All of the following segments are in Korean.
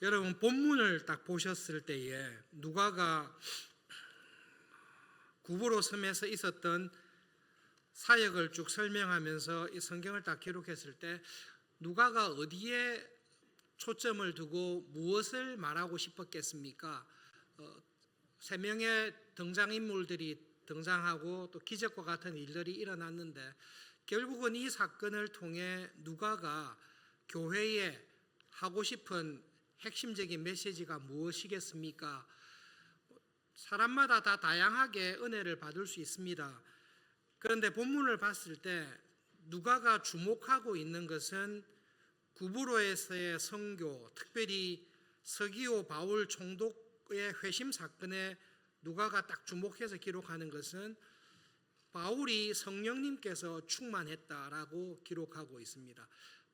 여러분 본문을 딱 보셨을 때에 누가가 구브로 섬에서 있었던 사역을 쭉 설명하면서 이 성경을 딱 기록했을 때 누가가 어디에 초점을 두고 무엇을 말하고 싶었겠습니까? 세 명의 등장인물들이 등장하고 또 기적과 같은 일들이 일어났는데 결국은 이 사건을 통해 누가가 교회에 하고 싶은 핵심적인 메시지가 무엇이겠습니까? 사람마다 다 다양하게 은혜를 받을 수 있습니다. 그런데 본문을 봤을 때 누가가 주목하고 있는 것은 구브로에서의 선교, 특별히 서기오 바울 총독의 회심 사건에 누가가 딱 주목해서 기록하는 것은 바울이 성령님께서 충만했다라고 기록하고 있습니다.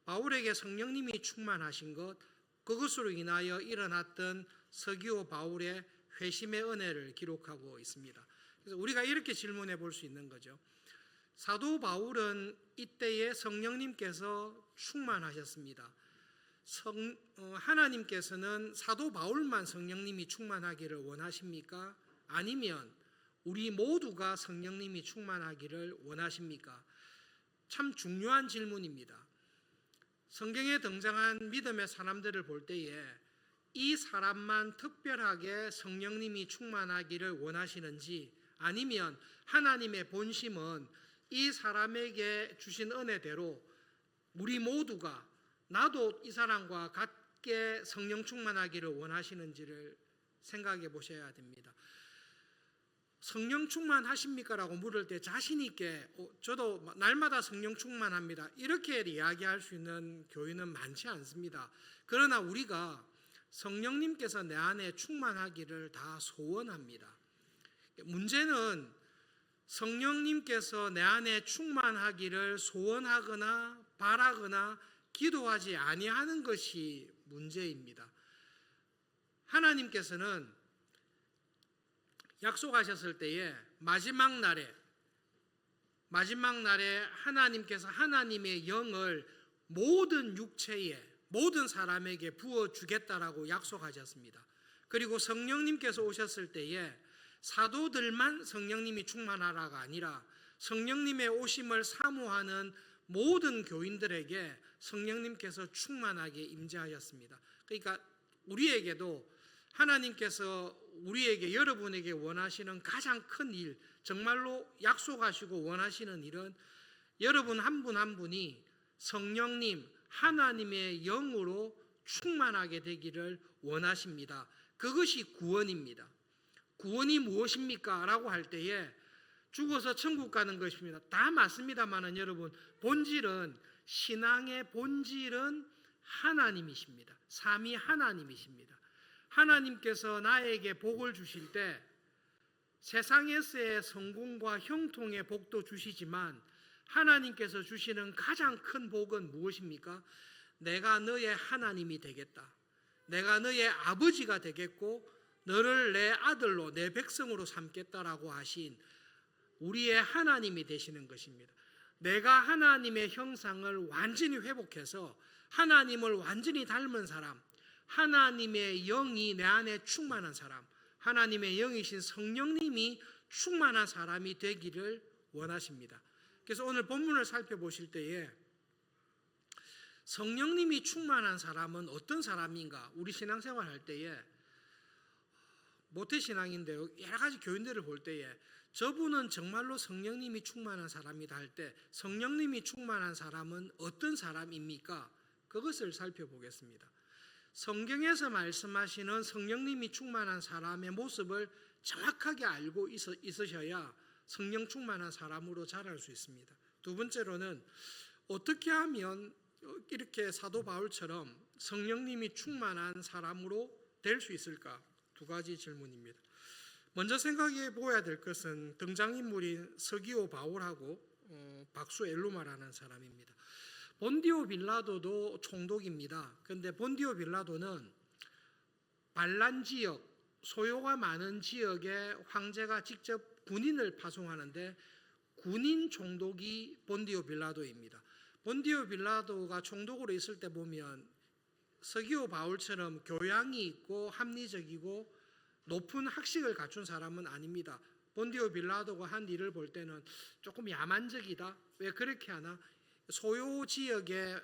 바울에게 성령님이 충만하신 것, 그것으로 인하여 일어났던 서기오 바울의 회심의 은혜를 기록하고 있습니다. 그래서 우리가 이렇게 질문해 볼 수 있는 거죠. 사도 바울은 이때에 성령님께서 충만하셨습니다. 하나님께서는 사도 바울만 성령님이 충만하기를 원하십니까? 아니면 우리 모두가 성령님이 충만하기를 원하십니까? 참 중요한 질문입니다. 성경에 등장한 믿음의 사람들을 볼 때에 이 사람만 특별하게 성령님이 충만하기를 원하시는지, 아니면 하나님의 본심은 이 사람에게 주신 은혜대로 우리 모두가 나도 이 사람과 같게 성령 충만하기를 원하시는지를 생각해 보셔야 됩니다. 성령 충만하십니까? 라고 물을 때 자신 있게 저도 날마다 성령 충만합니다, 이렇게 이야기할 수 있는 교회는 많지 않습니다. 그러나 우리가 성령님께서 내 안에 충만하기를 다 소원합니다. 문제는 성령님께서 내 안에 충만하기를 소원하거나 바라거나 기도하지 아니하는 것이 문제입니다. 하나님께서는 약속하셨을 때에 마지막 날에 하나님께서 하나님의 영을 모든 육체에, 모든 사람에게 부어주겠다라고 약속하셨습니다. 그리고 성령님께서 오셨을 때에 사도들만 성령님이 충만하라가 아니라 성령님의 오심을 사모하는 모든 교인들에게 성령님께서 충만하게 임재하였습니다. 그러니까 우리에게도 하나님께서 우리에게, 여러분에게 원하시는 가장 큰 일, 정말로 약속하시고 원하시는 일은 여러분 한 분 한 분이 성령님, 하나님의 영으로 충만하게 되기를 원하십니다. 그것이 구원입니다. 구원이 무엇입니까? 라고 할 때에 죽어서 천국 가는 것입니다. 다 맞습니다만 여러분, 본질은, 신앙의 본질은 하나님이십니다. 삼위 하나님이십니다. 하나님께서 나에게 복을 주실 때 세상에서의 성공과 형통의 복도 주시지만 하나님께서 주시는 가장 큰 복은 무엇입니까? 내가 너의 하나님이 되겠다, 내가 너의 아버지가 되겠고 너를 내 아들로, 내 백성으로 삼겠다라고 하신 우리의 하나님이 되시는 것입니다. 내가 하나님의 형상을 완전히 회복해서 하나님을 완전히 닮은 사람, 하나님의 영이 내 안에 충만한 사람, 하나님의 영이신 성령님이 충만한 사람이 되기를 원하십니다. 그래서 오늘 본문을 살펴보실 때에 성령님이 충만한 사람은 어떤 사람인가? 우리 신앙생활 할 때에 모태신앙인데요, 여러 가지 교인들을 볼 때에 저분은 정말로 성령님이 충만한 사람이다 할 때 성령님이 충만한 사람은 어떤 사람입니까? 그것을 살펴보겠습니다. 성경에서 말씀하시는 성령님이 충만한 사람의 모습을 정확하게 알고 있으셔야 성령 충만한 사람으로 자랄 수 있습니다. 두 번째로는 어떻게 하면 이렇게 사도 바울처럼 성령님이 충만한 사람으로 될 수 있을까? 두 가지 질문입니다. 먼저 생각해 보아야 될 것은 등장인물인 서기오 바울하고 박수 엘루마라는 사람입니다. 본디오 빌라도도 총독입니다. 그런데 본디오 빌라도는 반란 지역, 소요가 많은 지역에 황제가 직접 군인을 파송하는데 군인 총독이 본디오 빌라도입니다. 본디오 빌라도가 총독으로 있을 때 보면 서기오 바울처럼 교양이 있고 합리적이고 높은 학식을 갖춘 사람은 아닙니다. 본디오 빌라도가 한 일을 볼 때는 조금 야만적이다. 왜 그렇게 하나? 소요 지역에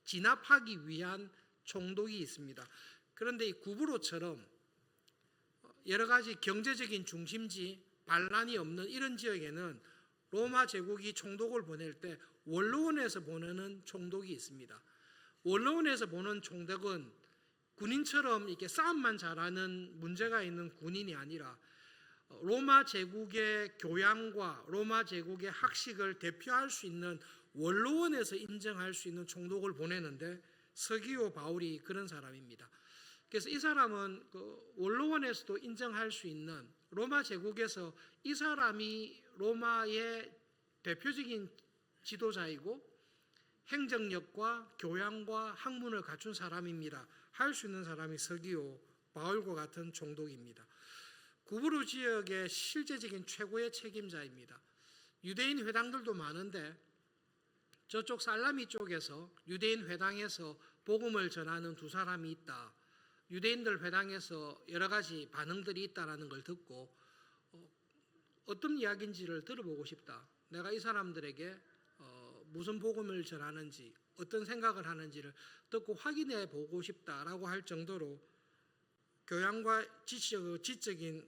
진압하기 위한 총독이 있습니다. 그런데 이 구브로처럼 여러 가지 경제적인 중심지, 반란이 없는 이런 지역에는 로마 제국이 총독을 보낼 때 원로원에서 보내는 총독이 있습니다. 원로원에서 보는 총독은 군인처럼 이렇게 싸움만 잘하는 문제가 있는 군인이 아니라 로마 제국의 교양과 로마 제국의 학식을 대표할 수 있는 원로원에서 인정할 수 있는 총독을 보내는데 서기오 바울이 그런 사람입니다. 그래서 이 사람은 그 원로원에서도 인정할 수 있는 로마 제국에서 이 사람이 로마의 대표적인 지도자이고 행정력과 교양과 학문을 갖춘 사람입니다. 할 수 있는 사람이 서기오 바울과 같은 총독입니다. 구브로 지역의 실제적인 최고의 책임자입니다. 유대인 회당들도 많은데 저쪽 살라미 쪽에서 유대인 회당에서 복음을 전하는 두 사람이 있다. 유대인들 회당에서 여러 가지 반응들이 있다는 걸 듣고 어떤 이야기인지를 들어보고 싶다. 내가 이 사람들에게 무슨 복음을 전하는지 어떤 생각을 하는지를 듣고 확인해 보고 싶다라고 할 정도로 교양과 지적인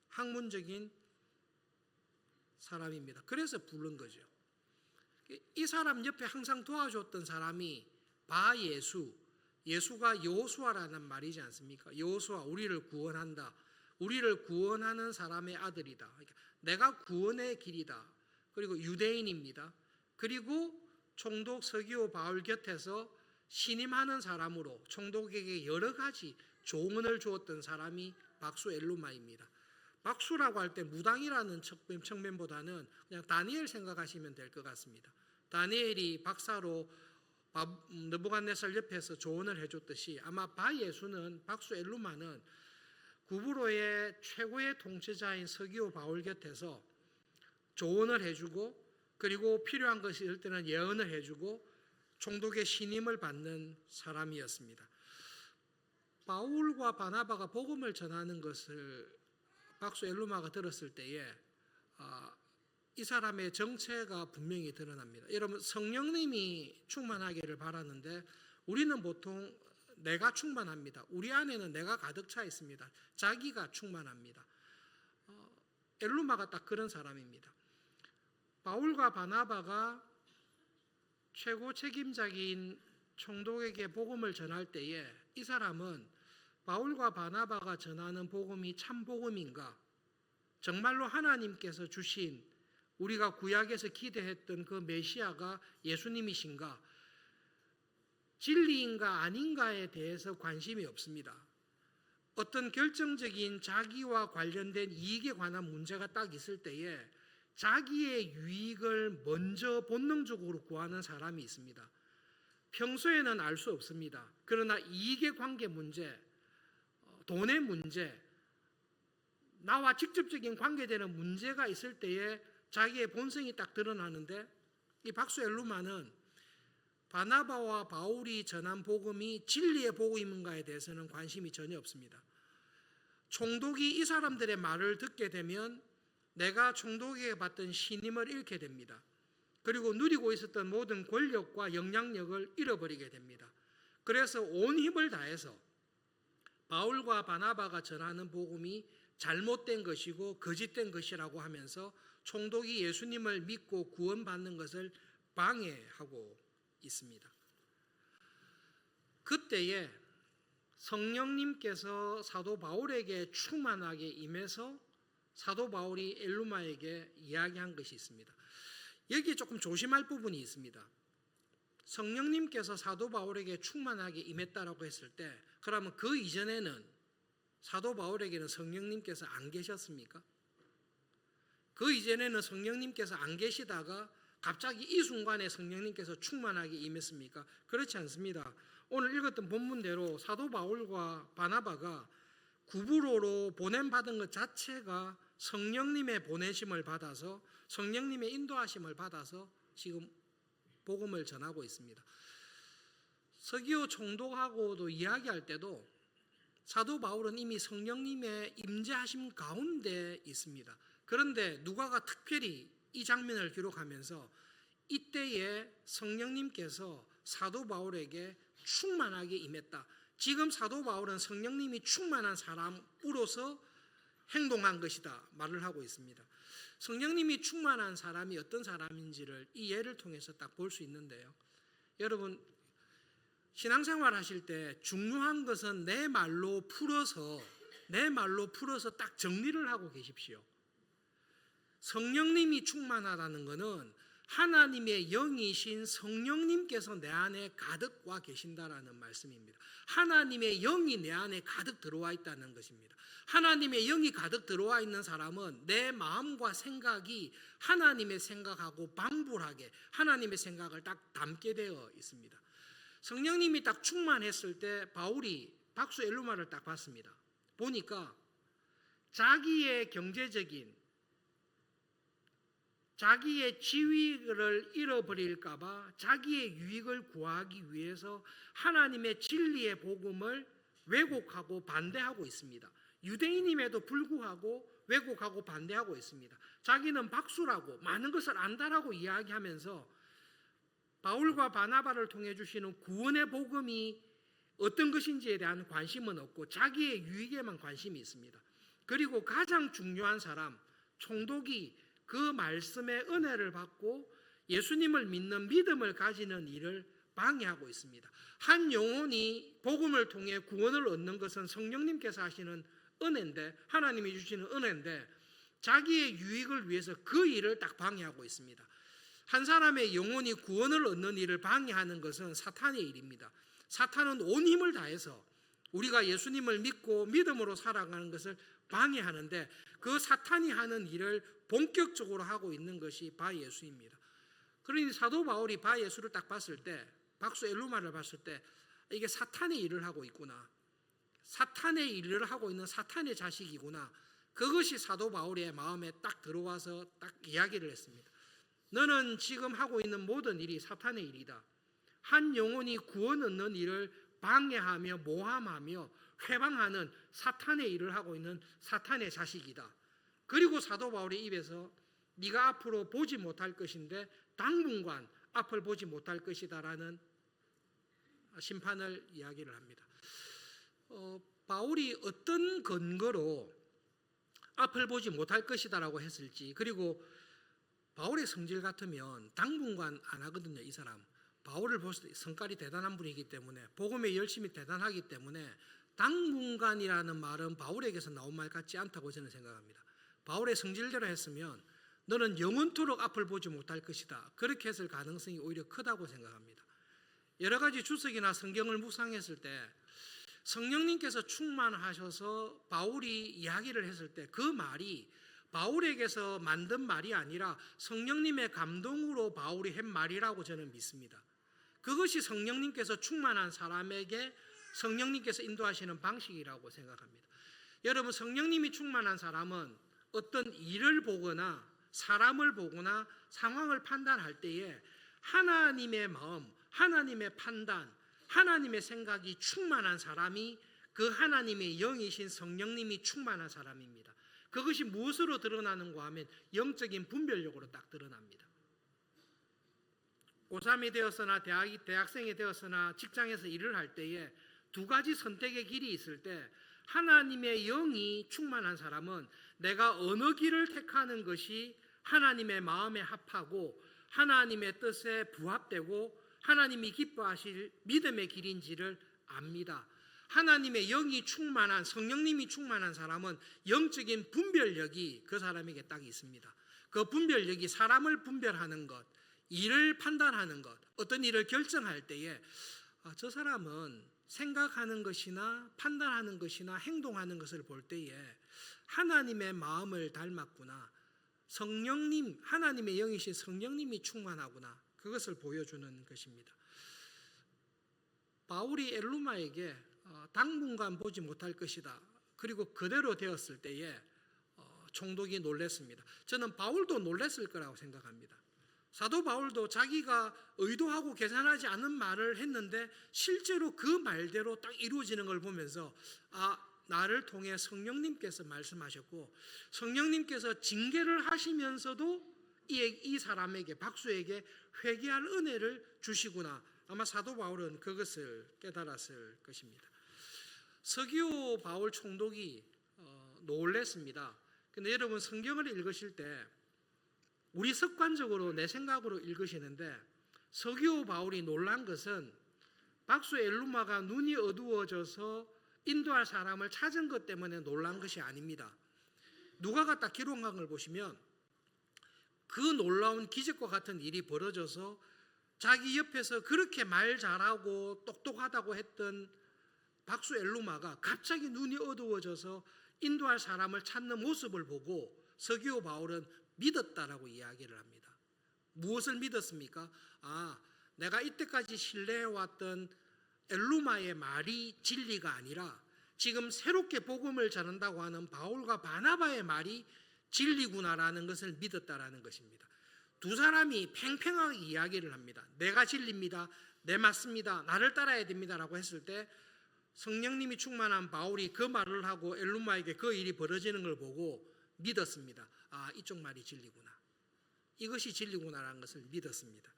학문적인 사람입니다. 그래서 부른 거죠. 이 사람 옆에 항상 도와줬던 사람이 바예수, 예수가 여호수아라는 말이지 않습니까? 여호수아, 우리를 구원한다. 우리를 구원하는 사람의 아들이다. 그러니까 내가 구원의 길이다. 그리고 유대인입니다. 그리고 총독 서기오 바울 곁에서 신임하는 사람으로 총독에게 여러 가지 조언을 주었던 사람이 박수 엘루마입니다. 박수라고 할 때 무당이라는 측면보다는 그냥 다니엘 생각하시면 될 것 같습니다. 다니엘이 박사로 느부갓네살 옆에서 조언을 해줬듯이 아마 바예수는 박수 엘루마는 구브로의 최고의 통치자인 서기오 바울 곁에서 조언을 해주고 그리고 필요한 것이 있을 때는 예언을 해주고 총독의 신임을 받는 사람이었습니다. 바울과 바나바가 복음을 전하는 것을 박수 엘루마가 들었을 때에 이 사람의 정체가 분명히 드러납니다. 여러분, 성령님이 충만하기를 바라는데 우리는 보통 내가 충만합니다. 우리 안에는 내가 가득 차 있습니다. 자기가 충만합니다. 엘루마가 딱 그런 사람입니다. 바울과 바나바가 최고 책임자인 총독에게 복음을 전할 때에 이 사람은 바울과 바나바가 전하는 복음이 참 복음인가? 정말로 하나님께서 주신 우리가 구약에서 기대했던 그 메시아가 예수님이신가? 진리인가 아닌가에 대해서 관심이 없습니다. 어떤 결정적인 자기와 관련된 이익에 관한 문제가 딱 있을 때에 자기의 유익을 먼저 본능적으로 구하는 사람이 있습니다. 평소에는 알 수 없습니다. 그러나 이익의 관계 문제, 돈의 문제, 나와 직접적인 관계되는 문제가 있을 때에 자기의 본성이 딱 드러나는데 이 박수 엘루마는 바나바와 바울이 전한 복음이 진리의 복음인가에 대해서는 관심이 전혀 없습니다. 총독이 이 사람들의 말을 듣게 되면 내가 총독에게 받던 신임을 잃게 됩니다. 그리고 누리고 있었던 모든 권력과 영향력을 잃어버리게 됩니다. 그래서 온 힘을 다해서 바울과 바나바가 전하는 복음이 잘못된 것이고 거짓된 것이라고 하면서 총독이 예수님을 믿고 구원받는 것을 방해하고 있습니다. 그때에 성령님께서 사도 바울에게 충만하게 임해서 사도 바울이 엘루마에게 이야기한 것이 있습니다. 여기에 조금 조심할 부분이 있습니다. 성령님께서 사도 바울에게 충만하게 임했다라고 했을 때 그러면 그 이전에는 사도 바울에게는 성령님께서 안 계셨습니까? 그 이전에는 성령님께서 안 계시다가 갑자기 이 순간에 성령님께서 충만하게 임했습니까? 그렇지 않습니다. 오늘 읽었던 본문대로 사도 바울과 바나바가 구브로로 보냄받은 것 자체가 성령님의 보내심을 받아서 성령님의 인도하심을 받아서 지금 복음을 전하고 있습니다. 서기오 총독하고도 이야기할 때도 사도 바울은 이미 성령님의 임재하심 가운데 있습니다. 그런데 누가가 특별히 이 장면을 기록하면서 이때에 성령님께서 사도 바울에게 충만하게 임했다. 지금 사도 바울은 성령님이 충만한 사람으로서 행동한 것이다 말을 하고 있습니다. 성령님이 충만한 사람이 어떤 사람인지를 이 예를 통해서 딱 볼 수 있는데요. 여러분, 신앙생활 하실 때 중요한 것은 내 말로 풀어서 딱 정리를 하고 계십시오. 성령님이 충만하다는 것은 하나님의 영이신 성령님께서 내 안에 가득 와 계신다라는 말씀입니다. 하나님의 영이 내 안에 가득 들어와 있다는 것입니다. 하나님의 영이 가득 들어와 있는 사람은 내 마음과 생각이 하나님의 생각하고 방불하게 하나님의 생각을 딱 담게 되어 있습니다. 성령님이 딱 충만했을 때 바울이 박수 엘루마를 딱 봤습니다. 보니까 자기의 경제적인 자기의 지위를 잃어버릴까 봐 자기의 유익을 구하기 위해서 하나님의 진리의 복음을 왜곡하고 반대하고 있습니다. 유대인임에도 불구하고 왜곡하고 반대하고 있습니다. 자기는 박수라고 많은 것을 안다라고 이야기하면서 바울과 바나바를 통해 주시는 구원의 복음이 어떤 것인지에 대한 관심은 없고 자기의 유익에만 관심이 있습니다. 그리고 가장 중요한 사람 총독이 그 말씀의 은혜를 받고 예수님을 믿는 믿음을 가지는 일을 방해하고 있습니다. 한 영혼이 복음을 통해 구원을 얻는 것은 성령님께서 하시는 은혜인데, 하나님이 주시는 은혜인데 자기의 유익을 위해서 그 일을 딱 방해하고 있습니다. 한 사람의 영혼이 구원을 얻는 일을 방해하는 것은 사탄의 일입니다. 사탄은 온 힘을 다해서 우리가 예수님을 믿고 믿음으로 살아가는 것을 방해하는데 그 사탄이 하는 일을 본격적으로 하고 있는 것이 바예수입니다. 그러니 사도 바울이 바예수를 딱 봤을 때, 박수 엘루마를 봤을 때 이게 사탄의 일을 하고 있구나, 사탄의 일을 하고 있는 사탄의 자식이구나, 그것이 사도 바울의 마음에 딱 들어와서 딱 이야기를 했습니다. 너는 지금 하고 있는 모든 일이 사탄의 일이다. 한 영혼이 구원 얻는 일을 방해하며 모함하며 회방하는 사탄의 일을 하고 있는 사탄의 자식이다. 그리고 사도 바울의 입에서 네가 앞으로 보지 못할 것인데 당분간 앞을 보지 못할 것이다라는 심판을 이야기를 합니다. 바울이 어떤 근거로 앞을 보지 못할 것이다라고 했을지, 그리고 바울의 성질 같으면 당분간 안 하거든요. 이 사람 바울을 봤을 때 성깔이 대단한 분이기 때문에, 복음의 열심이 대단하기 때문에 당분간이라는 말은 바울에게서 나온 말 같지 않다고 저는 생각합니다. 바울의 성질대로 했으면 너는 영원토록 앞을 보지 못할 것이다, 그렇게 했을 가능성이 오히려 크다고 생각합니다. 여러 가지 주석이나 성경을 묵상했을 때 성령님께서 충만하셔서 바울이 이야기를 했을 때 그 말이 바울에게서 만든 말이 아니라 성령님의 감동으로 바울이 한 말이라고 저는 믿습니다. 그것이 성령님께서 충만한 사람에게 성령님께서 인도하시는 방식이라고 생각합니다. 여러분, 성령님이 충만한 사람은 어떤 일을 보거나 사람을 보거나 상황을 판단할 때에 하나님의 마음, 하나님의 판단, 하나님의 생각이 충만한 사람이 그 하나님의 영이신 성령님이 충만한 사람입니다. 그것이 무엇으로 드러나는가 하면 영적인 분별력으로 딱 드러납니다. 고3이 되었으나 대학생이 되었으나 직장에서 일을 할 때에 두 가지 선택의 길이 있을 때 하나님의 영이 충만한 사람은 내가 어느 길을 택하는 것이 하나님의 마음에 합하고 하나님의 뜻에 부합되고 하나님이 기뻐하실 믿음의 길인지를 압니다. 하나님의 영이 충만한, 성령님이 충만한 사람은 영적인 분별력이 그 사람에게 딱 있습니다. 그 분별력이 사람을 분별하는 것, 일을 판단하는 것, 어떤 일을 결정할 때에 저 사람은 생각하는 것이나 판단하는 것이나 행동하는 것을 볼 때에 하나님의 마음을 닮았구나, 성령님, 하나님의 영이신 성령님이 충만하구나, 그것을 보여주는 것입니다. 바울이 엘루마에게 당분간 보지 못할 것이다, 그리고 그대로 되었을 때에 총독이 놀랐습니다. 저는 바울도 놀랐을 거라고 생각합니다. 사도 바울도 자기가 의도하고 계산하지 않은 말을 했는데 실제로 그 말대로 딱 이루어지는 걸 보면서 나를 통해 성령님께서 말씀하셨고 성령님께서 징계를 하시면서도 이 사람에게 박수에게 회개할 은혜를 주시구나. 아마 사도 바울은 그것을 깨달았을 것입니다. 서기오 바울 총독이 놀랬습니다. 근데 여러분 성경을 읽으실 때 우리 습관적으로 내 생각으로 읽으시는데 서기오 바울이 놀란 것은 박수 엘루마가 눈이 어두워져서 인도할 사람을 찾은 것 때문에 놀란 것이 아닙니다. 누가가 딱 기록한 걸 보시면 그 놀라운 기적과 같은 일이 벌어져서 자기 옆에서 그렇게 말 잘하고 똑똑하다고 했던 박수 엘루마가 갑자기 눈이 어두워져서 인도할 사람을 찾는 모습을 보고 서기오 바울은 믿었다라고 이야기를 합니다. 무엇을 믿었습니까? 내가 이때까지 신뢰해왔던 엘루마의 말이 진리가 아니라 지금 새롭게 복음을 전한다고 하는 바울과 바나바의 말이 진리구나라는 것을 믿었다라는 것입니다. 두 사람이 팽팽하게 이야기를 합니다. 내가 진리입니다. 내 맞습니다. 나를 따라야 됩니다라고 했을 때 성령님이 충만한 바울이 그 말을 하고 엘루마에게 그 일이 벌어지는 걸 보고 믿었습니다. 이쪽 말이 진리구나. 이것이 진리구나라는 것을 믿었습니다.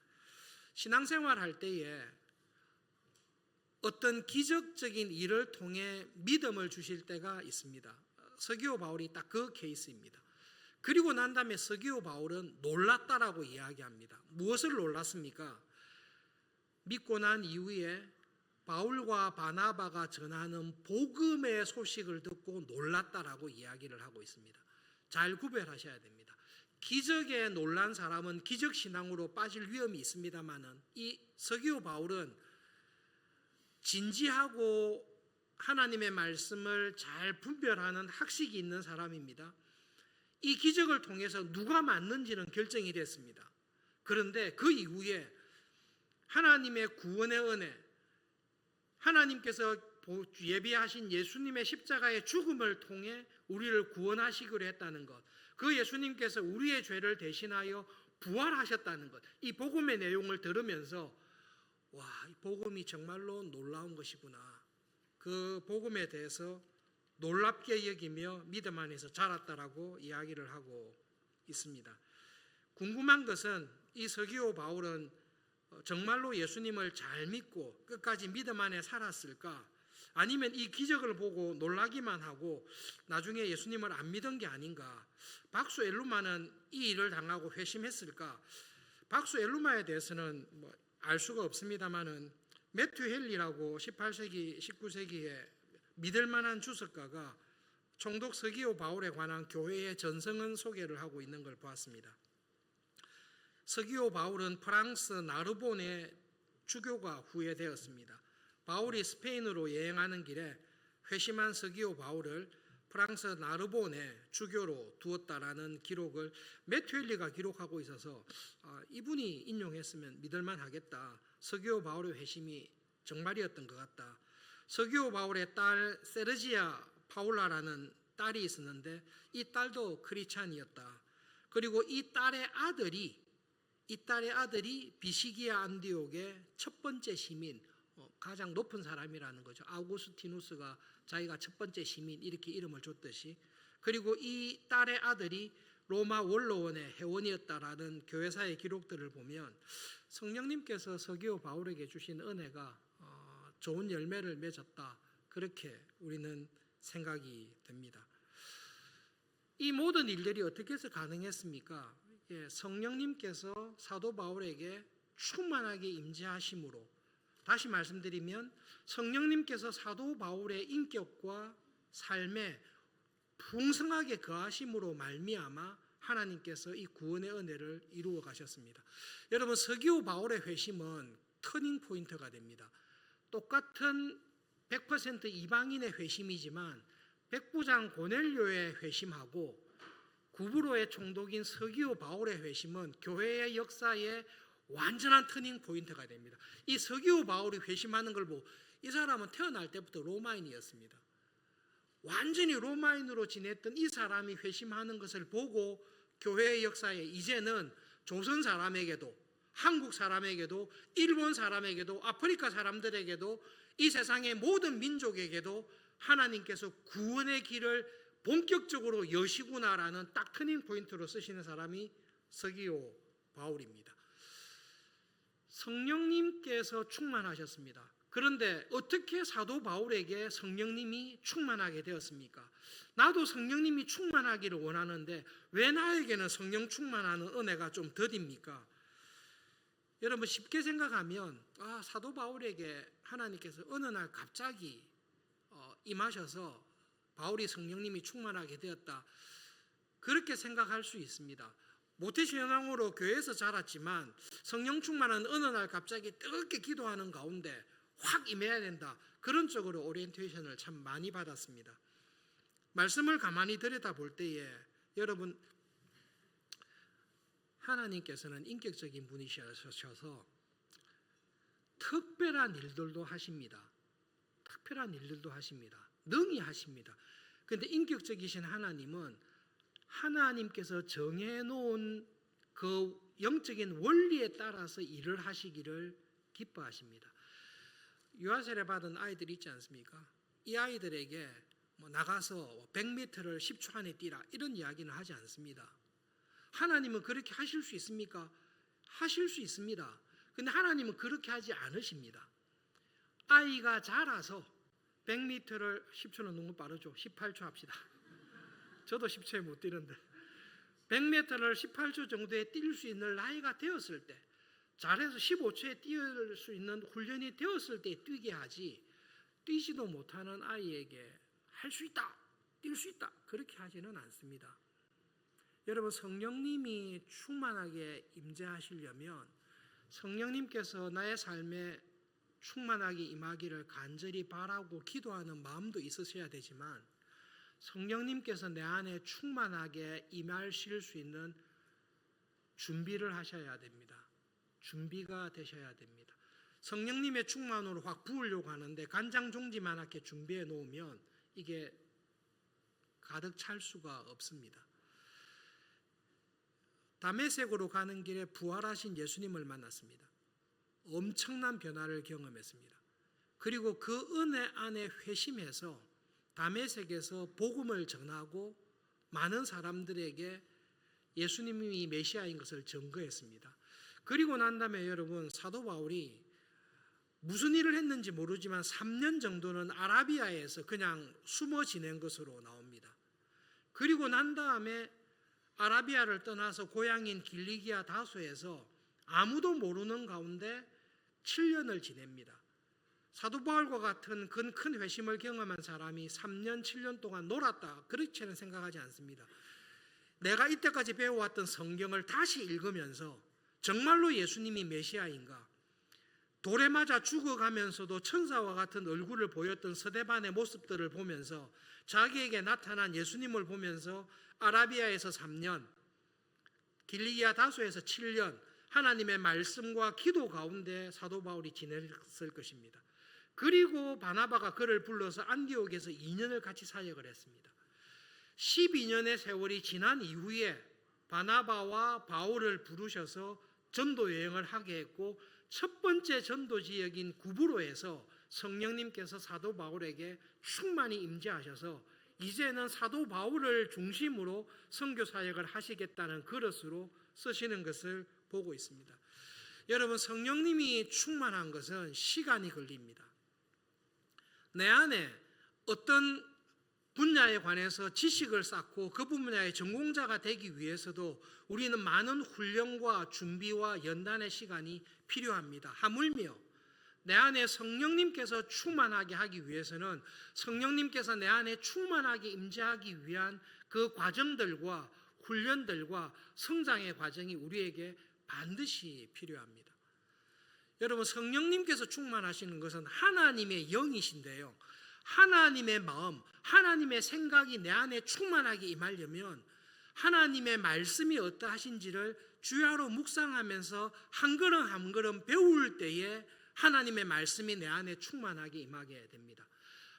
신앙생활 할 때에 어떤 기적적인 일을 통해 믿음을 주실 때가 있습니다. 서기오 바울이 딱 그 케이스입니다. 그리고 난 다음에 서기오 바울은 놀랐다라고 이야기합니다. 무엇을 놀랐습니까? 믿고 난 이후에 바울과 바나바가 전하는 복음의 소식을 듣고 놀랐다라고 이야기를 하고 있습니다. 잘 구별하셔야 됩니다. 기적에 놀란 사람은 기적신앙으로 빠질 위험이 있습니다만은 이 서기오 바울은 진지하고 하나님의 말씀을 잘 분별하는 학식이 있는 사람입니다. 이 기적을 통해서 누가 맞는지는 결정이 됐습니다. 그런데 그 이후에 하나님의 구원의 은혜, 하나님께서 예비하신 예수님의 십자가의 죽음을 통해 우리를 구원하시기로 했다는 것, 그 예수님께서 우리의 죄를 대신하여 부활하셨다는 것, 이 복음의 내용을 들으면서 이 복음이 정말로 놀라운 것이구나. 그 복음에 대해서 놀랍게 여기며 믿음 안에서 자랐다라고 이야기를 하고 있습니다. 궁금한 것은 이 서기오 바울은 정말로 예수님을 잘 믿고 끝까지 믿음 안에 살았을까? 아니면 이 기적을 보고 놀라기만 하고 나중에 예수님을 안 믿은 게 아닌가? 박수 엘루마는 이 일을 당하고 회심했을까? 박수 엘루마에 대해서는 알 수가 없습니다만은 매튜 헨리라고 18세기, 19세기에 믿을 만한 주석가가 총독 서기오 바울에 관한 교회의 전성은 소개를 하고 있는 걸 보았습니다. 서기오 바울은 프랑스 나르본에 주교가 후예되었습니다. 바울이 스페인으로 여행하는 길에 회심한 서기오 바울을 프랑스 나르본에 주교로 두었다라는 기록을 매튜 헨리가 기록하고 있어서 이분이 인용했으면 믿을만 하겠다. 서기오 바울의 회심이 정말이었던 것 같다. 서기오 바울의 딸 세르지아 파울라라는 딸이 있었는데 이 딸도 크리스찬이었다. 그리고 이 딸의 아들이 비시기아 안디옥의 첫 번째 시민, 가장 높은 사람이라는 거죠. 아우구스티누스가 자기가 첫 번째 시민 이렇게 이름을 줬듯이, 그리고 이 딸의 아들이 로마 원로원의 회원이었다라는 교회사의 기록들을 보면 성령님께서 서기오 바울에게 주신 은혜가 좋은 열매를 맺었다, 그렇게 우리는 생각이 됩니다. 이 모든 일들이 어떻게 해서 가능했습니까? 성령님께서 사도 바울에게 충만하게 임재하심으로, 다시 말씀드리면 성령님께서 사도 바울의 인격과 삶에 풍성하게 거하심으로 말미암아 하나님께서 이 구원의 은혜를 이루어 가셨습니다. 여러분, 서기오 바울의 회심은 터닝 포인트가 됩니다. 똑같은 100% 이방인의 회심이지만 백부장 고넬료의 회심하고 구브로의 총독인 서기오 바울의 회심은 교회의 역사에 완전한 터닝 포인트가 됩니다. 이 서기오 바울이 회심하는 걸 보고 이 사람은 태어날 때부터 로마인이었습니다. 완전히 로마인으로 지냈던 이 사람이 회심하는 것을 보고 교회의 역사에 이제는 조선 사람에게도, 한국 사람에게도, 일본 사람에게도, 아프리카 사람들에게도, 이 세상의 모든 민족에게도 하나님께서 구원의 길을 본격적으로 여시구나라는 딱 터닝 포인트로 쓰시는 사람이 서기오 바울입니다. 성령님께서 충만하셨습니다. 그런데 어떻게 사도 바울에게 성령님이 충만하게 되었습니까? 나도 성령님이 충만하기를 원하는데 왜 나에게는 성령 충만하는 은혜가 좀 더딥니까? 여러분 쉽게 생각하면 사도 바울에게 하나님께서 어느 날 갑자기 임하셔서 바울이 성령님이 충만하게 되었다, 그렇게 생각할 수 있습니다. 모태신앙으로 교회에서 자랐지만 성령 충만은 어느 날 갑자기 뜨겁게 기도하는 가운데 확 임해야 된다, 그런 쪽으로 오리엔테이션을 참 많이 받았습니다. 말씀을 가만히 들여다볼 때에 여러분, 하나님께서는 인격적인 분이셔서 특별한 일들도 하십니다. 특별한 일들도 하십니다. 능히 하십니다. 그런데 인격적이신 하나님은 하나님께서 정해놓은 그 영적인 원리에 따라서 일을 하시기를 기뻐하십니다. 유아세례 받은 아이들이 있지 않습니까? 이 아이들에게 나가서 100m를 10초 안에 뛰라 이런 이야기는 하지 않습니다. 하나님은 그렇게 하실 수 있습니까? 하실 수 있습니다. 근데 하나님은 그렇게 하지 않으십니다. 아이가 자라서 100m를 10초는 너무 빠르죠. 18초 합시다. 저도 10초에 못 뛰는데 100m를 18초 정도에 뛸 수 있는 나이가 되었을 때, 잘해서 15초에 뛸 수 있는 훈련이 되었을 때 뛰게 하지, 뛰지도 못하는 아이에게 할 수 있다, 뛸 수 있다 그렇게 하지는 않습니다. 여러분, 성령님이 충만하게 임재하시려면 성령님께서 나의 삶에 충만하게 임하기를 간절히 바라고 기도하는 마음도 있으셔야 되지만, 성령님께서 내 안에 충만하게 임하실 수 있는 준비를 하셔야 됩니다. 준비가 되셔야 됩니다. 성령님의 충만으로 확 부으려고 하는데 간장 종지만하게 준비해 놓으면 이게 가득 찰 수가 없습니다. 다메섹으로 가는 길에 부활하신 예수님을 만났습니다. 엄청난 변화를 경험했습니다. 그리고 그 은혜 안에 회심해서 다메섹에서 복음을 전하고 많은 사람들에게 예수님이 메시아인 것을 증거했습니다. 그리고 난 다음에 여러분, 사도 바울이 무슨 일을 했는지 모르지만 3년 정도는 아라비아에서 그냥 숨어 지낸 것으로 나옵니다. 그리고 난 다음에 아라비아를 떠나서 고향인 길리기아 다소에서 아무도 모르는 가운데 7년을 지냅니다. 사도 바울과 같은 큰 회심을 경험한 사람이 3년, 7년 동안 놀았다, 그렇게는 생각하지 않습니다. 내가 이때까지 배워왔던 성경을 다시 읽으면서 정말로 예수님이 메시아인가, 돌에 맞아 죽어가면서도 천사와 같은 얼굴을 보였던 스데반의 모습들을 보면서 자기에게 나타난 예수님을 보면서 아라비아에서 3년, 길리기아 다소에서 7년 하나님의 말씀과 기도 가운데 사도 바울이 지냈을 것입니다. 그리고 바나바가 그를 불러서 안디옥에서 2년을 같이 사역을 했습니다. 12년의 세월이 지난 이후에 바나바와 바울을 부르셔서 전도 여행을 하게 했고, 첫 번째 전도 지역인 구브로에서 성령님께서 사도 바울에게 충만히 임재하셔서 이제는 사도 바울을 중심으로 선교 사역을 하시겠다는 그릇으로 쓰시는 것을 보고 있습니다. 여러분, 성령님이 충만한 것은 시간이 걸립니다. 내 안에 어떤 분야에 관해서 지식을 쌓고 그 분야의 전공자가 되기 위해서도 우리는 많은 훈련과 준비와 연단의 시간이 필요합니다. 하물며 내 안에 성령님께서 충만하게 하기 위해서는 성령님께서 내 안에 충만하게 임재하기 위한 그 과정들과 훈련들과 성장의 과정이 우리에게 반드시 필요합니다. 여러분, 성령님께서 충만하시는 것은 하나님의 영이신데요, 하나님의 마음, 하나님의 생각이 내 안에 충만하게 임하려면 하나님의 말씀이 어떠하신지를 주야로 묵상하면서 한 걸음 한 걸음 배울 때에 하나님의 말씀이 내 안에 충만하게 임하게 됩니다.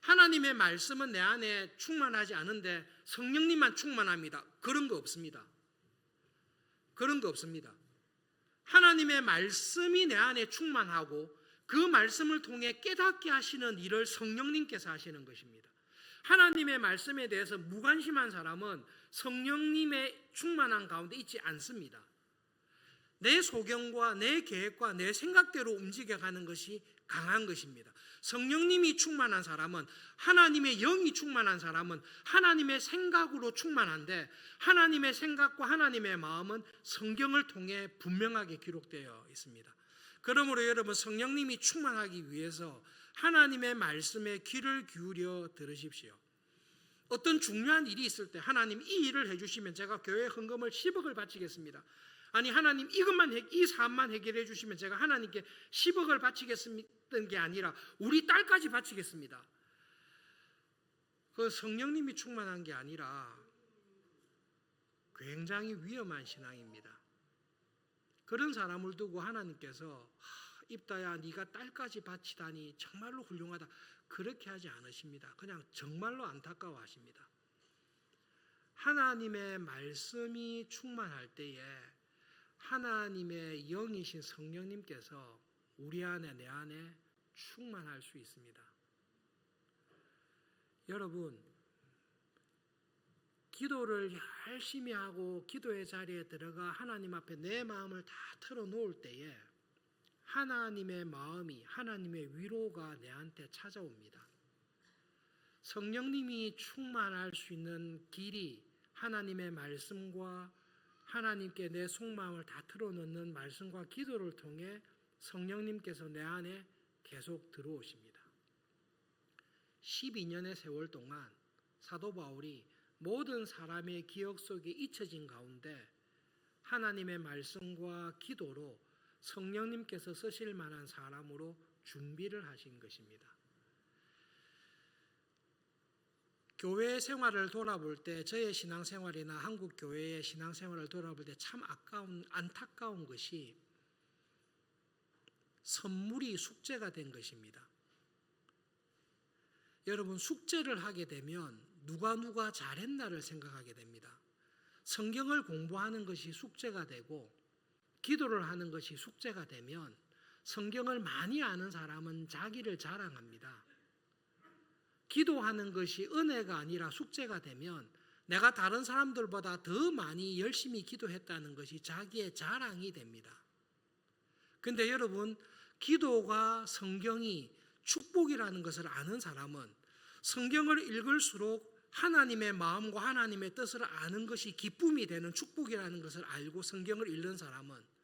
하나님의 말씀은 내 안에 충만하지 않은데 성령님만 충만합니다, 그런 거 없습니다. 그런 거 없습니다. 하나님의 말씀이 내 안에 충만하고 그 말씀을 통해 깨닫게 하시는 일을 성령님께서 하시는 것입니다. 하나님의 말씀에 대해서 무관심한 사람은 성령님의 충만한 가운데 있지 않습니다. 내 소견과 내 계획과 내 생각대로 움직여가는 것이 강한 것입니다. 성령님이 충만한 사람은, 하나님의 영이 충만한 사람은 하나님의 생각으로 충만한데, 하나님의 생각과 하나님의 마음은 성경을 통해 분명하게 기록되어 있습니다. 그러므로 여러분, 성령님이 충만하기 위해서 하나님의 말씀에 귀를 기울여 들으십시오. 어떤 중요한 일이 있을 때 하나님 이 일을 해주시면 제가 교회 헌금을 10억을 바치겠습니다. 아니 하나님 이 사안만 해결해 주시면 제가 하나님께 10억을 바치겠다는 게 아니라 우리 딸까지 바치겠습니다. 그 성령님이 충만한 게 아니라 굉장히 위험한 신앙입니다. 그런 사람을 두고 하나님께서 입다야 네가 딸까지 바치다니 정말로 훌륭하다, 그렇게 하지 않으십니다. 그냥 정말로 안타까워하십니다. 하나님의 말씀이 충만할 때에 하나님의 영이신 성령님께서 우리 안에, 내 안에 충만할 수 있습니다. 여러분, 기도를 열심히 하고 기도의 자리에 들어가 하나님 앞에 내 마음을 다 털어놓을 때에 하나님의 마음이, 하나님의 위로가 내한테 찾아옵니다. 성령님이 충만할 수 있는 길이 하나님의 말씀과 하나님께 내 속마음을 다 털어놓는 말씀과 기도를 통해 성령님께서 내 안에 계속 들어오십니다. 12년의 세월 동안 사도 바울이 모든 사람의 기억 속에 잊혀진 가운데 하나님의 말씀과 기도로 성령님께서 쓰실 만한 사람으로 준비를 하신 것입니다. 교회 생활을 돌아볼 때, 저의 신앙생활이나 한국 교회의 신앙생활을 돌아볼 때 참 안타까운 것이 선물이 숙제가 된 것입니다. 여러분, 숙제를 하게 되면 누가 잘했나를 생각하게 됩니다. 성경을 공부하는 것이 숙제가 되고 기도를 하는 것이 숙제가 되면 성경을 많이 아는 사람은 자기를 자랑합니다. 기도하는 것이 은혜가 아니라 숙제가 되면 내가 다른 사람들보다 더 많이 열심히 기도했다는 것이 자기의 자랑이 됩니다. 근데 여러분, 기도가, 성경이 축복이라는 것을 아는 사람은 성경을 읽을수록 하나님의 마음과 하나님의 뜻을 아는 것이 기쁨이 되는 축복이라는 것을 알고 성경을 읽는 사람은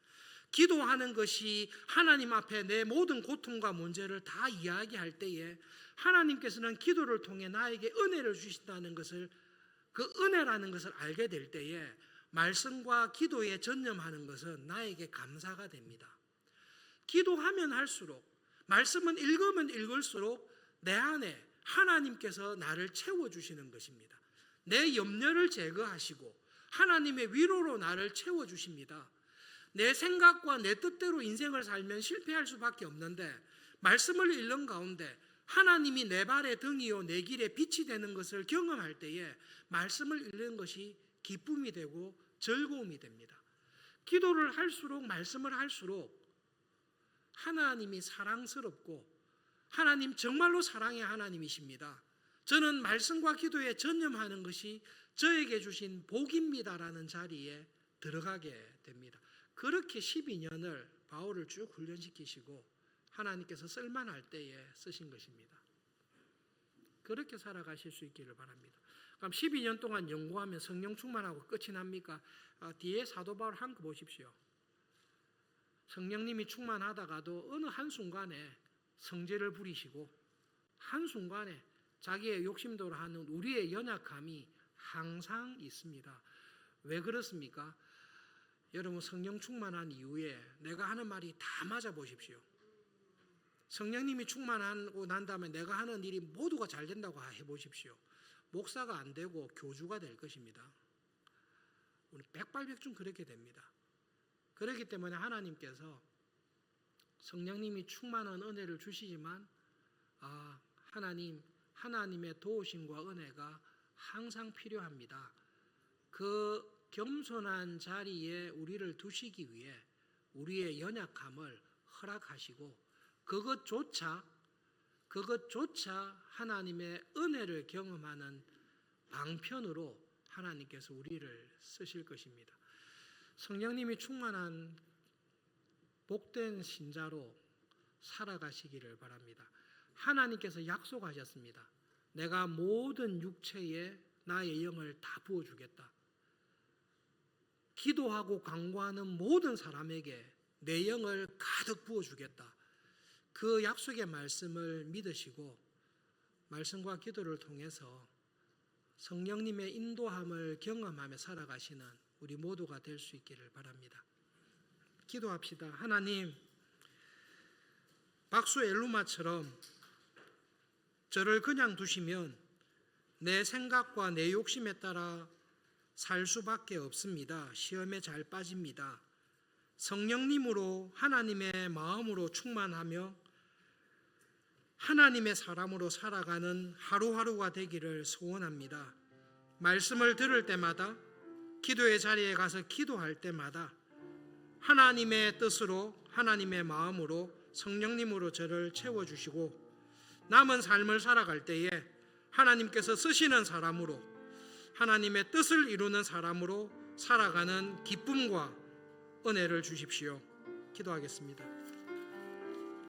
기도하는 것이 하나님 앞에 내 모든 고통과 문제를 다 이야기할 때에 하나님께서는 기도를 통해 나에게 은혜를 주신다는 것을, 그 은혜라는 것을 알게 될 때에 말씀과 기도에 전념하는 것은 나에게 감사가 됩니다. 기도하면 할수록, 말씀은 읽으면 읽을수록 내 안에 하나님께서 나를 채워주시는 것입니다. 내 염려를 제거하시고 하나님의 위로로 나를 채워주십니다. 내 생각과 내 뜻대로 인생을 살면 실패할 수밖에 없는데 말씀을 읽는 가운데 하나님이 내 발의 등이요 내 길의 빛이 되는 것을 경험할 때에 말씀을 읽는 것이 기쁨이 되고 즐거움이 됩니다. 기도를 할수록, 말씀을 할수록 하나님이 사랑스럽고 하나님 정말로 사랑의 하나님이십니다. 저는 말씀과 기도에 전념하는 것이 저에게 주신 복입니다라는 자리에 들어가게 됩니다. 그렇게 12년을 바울을 쭉 훈련시키시고 하나님께서 쓸만할 때에 쓰신 것입니다. 그렇게 살아가실 수 있기를 바랍니다. 그럼 12년 동안 연구하면 성령 충만하고 끝이 납니까? 뒤에 사도 바울 한 거 보십시오. 성령님이 충만하다가도 어느 한순간에 성질을 부리시고 한순간에 자기의 욕심대로 하는 우리의 연약함이 항상 있습니다. 왜 그렇습니까? 여러분, 성령 충만한 이후에 내가 하는 말이 다 맞아 보십시오. 성령님이 충만하고 난 다음에 내가 하는 일이 모두가 잘 된다고 해보십시오. 목사가 안 되고 교주가 될 것입니다. 우리 백발백중 그렇게 됩니다. 그렇기 때문에 하나님께서 성령님이 충만한 은혜를 주시지만 하나님의 도우심과 은혜가 항상 필요합니다. 그 겸손한 자리에 우리를 두시기 위해 우리의 연약함을 허락하시고 그것조차 하나님의 은혜를 경험하는 방편으로 하나님께서 우리를 쓰실 것입니다. 성령님이 충만한 복된 신자로 살아가시기를 바랍니다. 하나님께서 약속하셨습니다. 내가 모든 육체에 나의 영을 다 부어주겠다. 기도하고 간구하는 모든 사람에게 내 영을 가득 부어주겠다. 그 약속의 말씀을 믿으시고 말씀과 기도를 통해서 성령님의 인도함을 경험하며 살아가시는 우리 모두가 될 수 있기를 바랍니다. 기도합시다. 하나님, 박수 엘루마처럼 저를 그냥 두시면 내 생각과 내 욕심에 따라 살 수밖에 없습니다. 시험에 잘 빠집니다. 성령님으로 하나님의 마음으로 충만하며 하나님의 사람으로 살아가는 하루하루가 되기를 소원합니다. 말씀을 들을 때마다, 기도의 자리에 가서 기도할 때마다 하나님의 뜻으로, 하나님의 마음으로, 성령님으로 저를 채워주시고 남은 삶을 살아갈 때에 하나님께서 쓰시는 사람으로, 하나님의 뜻을 이루는 사람으로 살아가는 기쁨과 은혜를 주십시오. 기도하겠습니다.